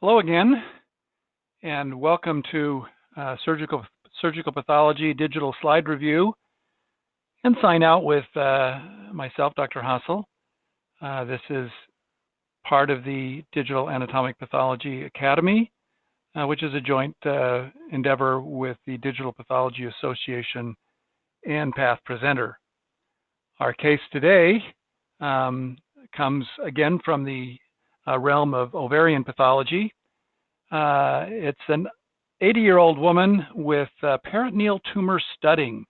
Hello again, and welcome to surgical pathology digital slide review and sign out with myself, Dr. Hassel. This is part of the Digital Anatomic Pathology Academy, which is a joint endeavor with the Digital Pathology Association and Path Presenter. Our case today comes again from the realm of ovarian pathology. It's an 80-year-old woman with peritoneal tumor studding.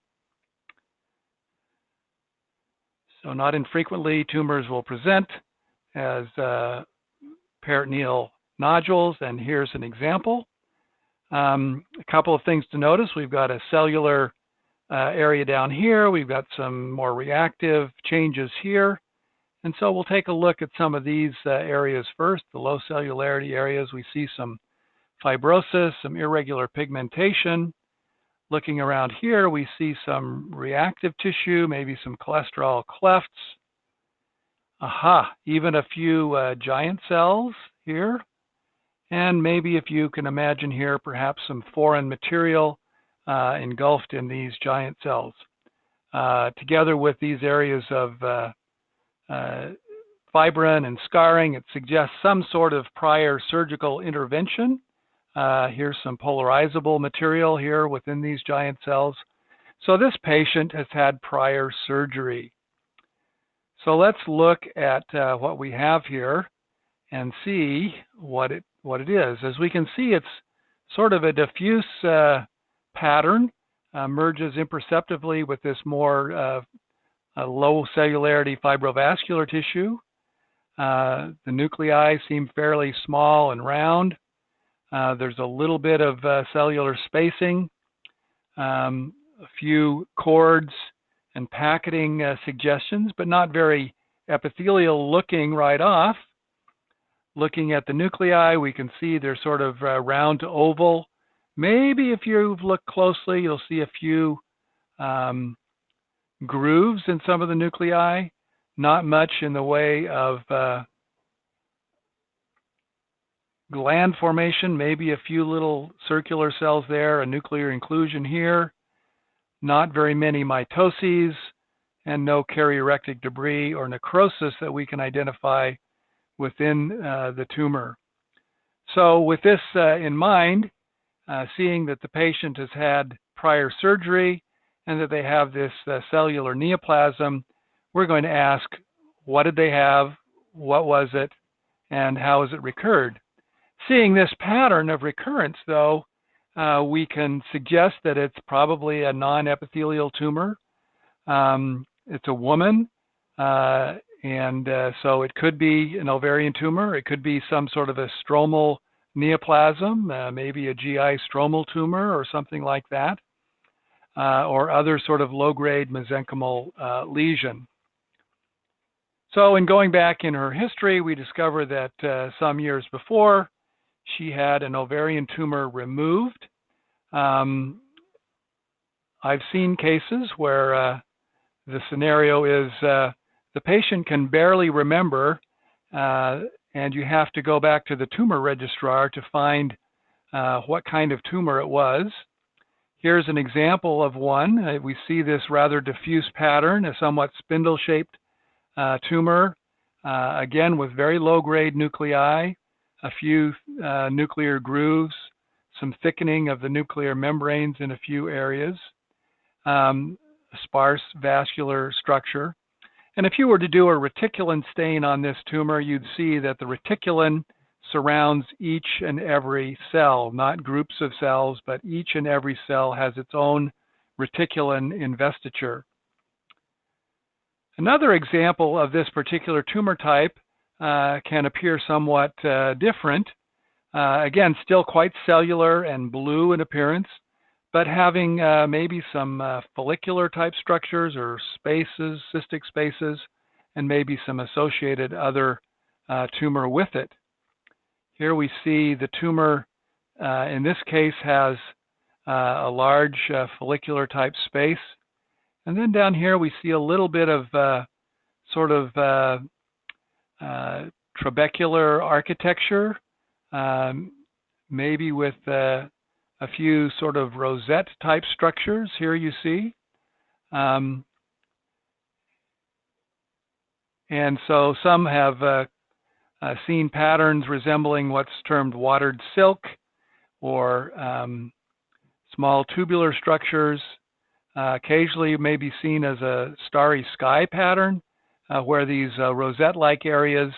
So not infrequently, tumors will present as peritoneal nodules, and here's an example. A couple of things to notice. We've got a cellular area down here. We've got some more reactive changes here. And so we'll take a look at some of these areas first. The low cellularity areas, we see some fibrosis, some irregular pigmentation. Looking around here, we see some reactive tissue, maybe some cholesterol clefts. Even a few giant cells here. And maybe if you can imagine here, perhaps some foreign material engulfed in these giant cells. Together with these areas of fibrin and scarring, it suggests some sort of prior surgical intervention. Here's some polarizable material here within these giant cells. So this patient has had prior surgery. So let's look at what we have here and see what it is. As we can see, it's sort of a diffuse pattern, merges imperceptibly with this more low cellularity fibrovascular tissue. The nuclei seem fairly small and round. There's a little bit of cellular spacing, a few cords and packeting suggestions, but not very epithelial looking right off. Looking at the nuclei, we can see they're sort of round to oval. Maybe if you look closely, you'll see a few grooves in some of the nuclei, not much in the way of gland formation, maybe a few little circular cells there, a nuclear inclusion here, not very many mitoses, and no karyorectic debris or necrosis that we can identify within the tumor. So with this in mind, seeing that the patient has had prior surgery and that they have this cellular neoplasm, we're going to ask, what did they have, what was it, and how has it recurred? Seeing this pattern of recurrence, though, we can suggest that it's probably a non-epithelial tumor. It's a woman, and so it could be an ovarian tumor. It could be some sort of a stromal neoplasm, maybe a GI stromal tumor or something like that, or other sort of low-grade mesenchymal lesion. So in going back in her history, we discover that some years before, she had an ovarian tumor removed. I've seen cases where the scenario is the patient can barely remember, and you have to go back to the tumor registrar to find what kind of tumor it was. Here's an example of one. We see this rather diffuse pattern, a somewhat spindle-shaped tumor, again with very low-grade nuclei, a few nuclear grooves, some thickening of the nuclear membranes in a few areas, sparse vascular structure. And if you were to do a reticulin stain on this tumor, you'd see that the reticulin surrounds each and every cell, not groups of cells, but each and every cell has its own reticulin investiture. Another example of this particular tumor type can appear somewhat different. Again, still quite cellular and blue in appearance, but having maybe some follicular type structures or spaces, cystic spaces, and maybe some associated other tumor with it. Here we see the tumor, in this case, has a large follicular type space. And then down here we see a little bit of sort of trabecular architecture maybe with a few sort of rosette type structures here you see. And so some have seen patterns resembling what's termed watered silk, or small tubular structures. Occasionally may be seen as a starry sky pattern, where these rosette-like areas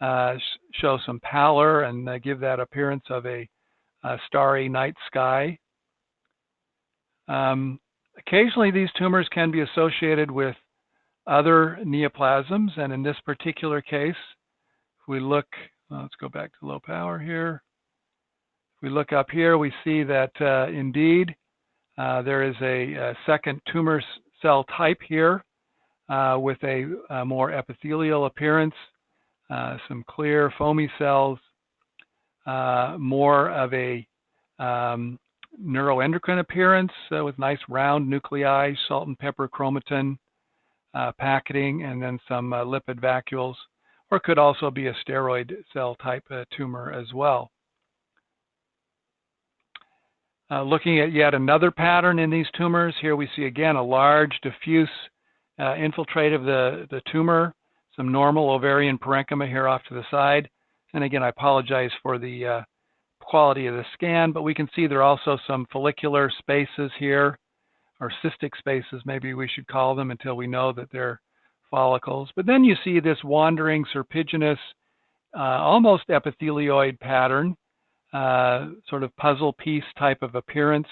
show some pallor and give that appearance of a starry night sky. Occasionally these tumors can be associated with other neoplasms, and in this particular case, if we look, let's go back to low power here. If we look up here, we see that indeed there is a second tumor cell type here with a more epithelial appearance, some clear foamy cells, more of a neuroendocrine appearance with nice round nuclei, salt and pepper chromatin packeting, and then some lipid vacuoles, or could also be a steroid cell type tumor as well. Looking at yet another pattern in these tumors, here we see again a large diffuse infiltrate of the tumor, some normal ovarian parenchyma here off to the side. And again, I apologize for the quality of the scan, but we can see there are also some follicular spaces here, or cystic spaces, maybe we should call them, until we know that they're follicles. But then you see this wandering serpiginous, almost epithelioid pattern, sort of puzzle piece type of appearance,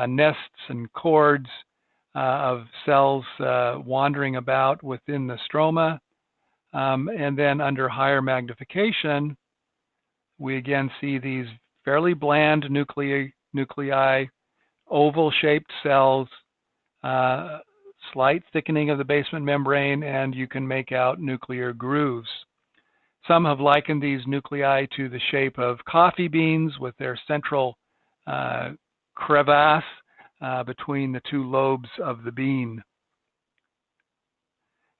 nests and cords of cells wandering about within the stroma. And then under higher magnification, we again see these fairly bland nuclei, oval-shaped cells, slight thickening of the basement membrane, and you can make out nuclear grooves. Some have likened these nuclei to the shape of coffee beans with their central crevasse between the two lobes of the bean.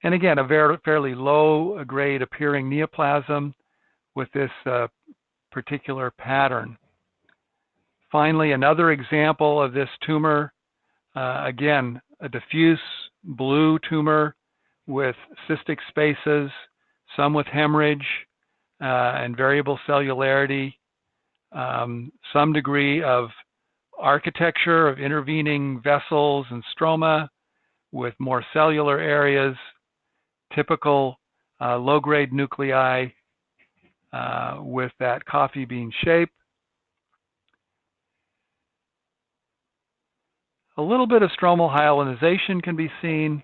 And again, a fairly low-grade appearing neoplasm with this particular pattern. Finally, another example of this tumor, again, a diffuse blue tumor with cystic spaces, some with hemorrhage and variable cellularity, some degree of architecture of intervening vessels and stroma with more cellular areas, typical low-grade nuclei with that coffee bean shape. A little bit of stromal hyalinization can be seen.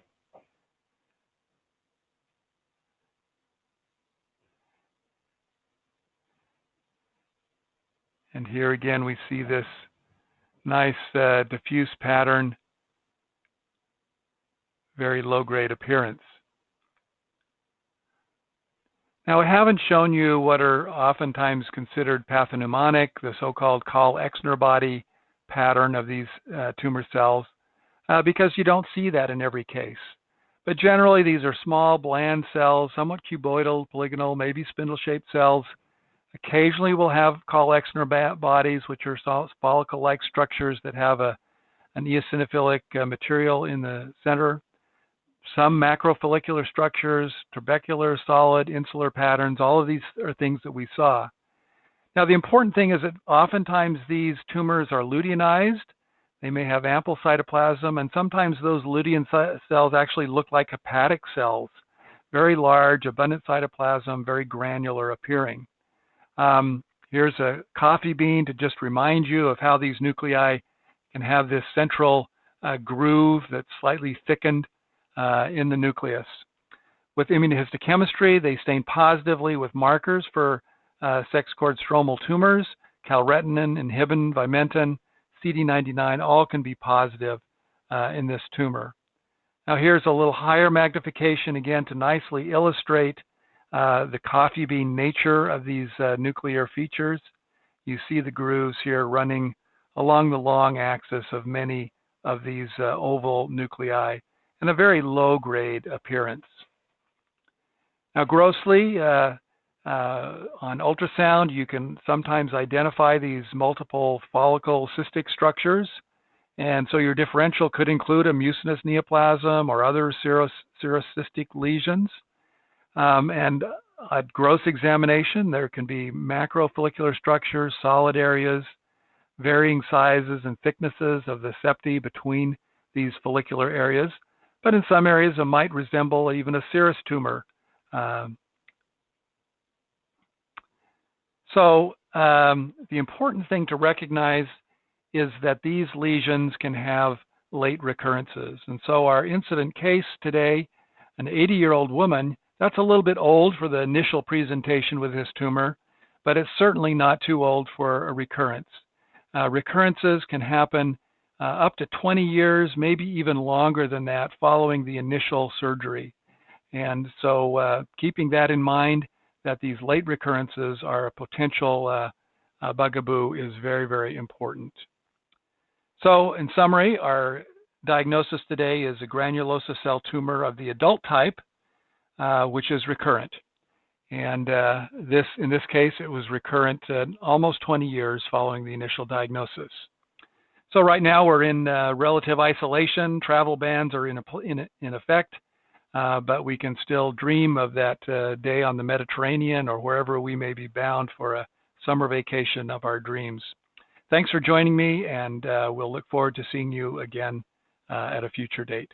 And here again we see this nice diffuse pattern, very low-grade appearance. Now, I haven't shown you what are oftentimes considered pathognomonic, the so-called Call-Exner body pattern of these tumor cells, because you don't see that in every case. But generally, these are small, bland cells, somewhat cuboidal, polygonal, maybe spindle-shaped cells. Occasionally, we'll have Call-Exner bodies, which are follicle-like structures that have an eosinophilic material in the center. Some macrofollicular structures, trabecular, solid, insular patterns, all of these are things that we saw. Now, the important thing is that oftentimes these tumors are luteinized. They may have ample cytoplasm, and sometimes those lutein cells actually look like hepatic cells, very large, abundant cytoplasm, very granular appearing. Here's a coffee bean to just remind you of how these nuclei can have this central groove that's slightly thickened in the nucleus. With immunohistochemistry, they stain positively with markers for sex cord stromal tumors, calretinin, inhibin, vimentin, CD99, all can be positive in this tumor. Now here's a little higher magnification again to nicely illustrate the coffee bean nature of these nuclear features. You see the grooves here running along the long axis of many of these oval nuclei, and a very low-grade appearance. Now, grossly, On ultrasound, you can sometimes identify these multiple follicle cystic structures. And so your differential could include a mucinous neoplasm or other serocystic lesions. And at gross examination, there can be macrofollicular structures, solid areas, varying sizes and thicknesses of the septae between these follicular areas. But in some areas, it might resemble even a serous tumor. The important thing to recognize is that these lesions can have late recurrences. And so our incident case today, an 80-year-old woman, that's a little bit old for the initial presentation with this tumor, but it's certainly not too old for a recurrence. Recurrences can happen up to 20 years, maybe even longer than that following the initial surgery. And so keeping that in mind, that these late recurrences are a potential bugaboo is very, very important. So in summary, our diagnosis today is a granulosa cell tumor of the adult type, which is recurrent. And in this case, it was recurrent almost 20 years following the initial diagnosis. So right now we're in relative isolation. Travel bans are in effect, but we can still dream of that day on the Mediterranean or wherever we may be bound for a summer vacation of our dreams. Thanks for joining me, and we'll look forward to seeing you again at a future date.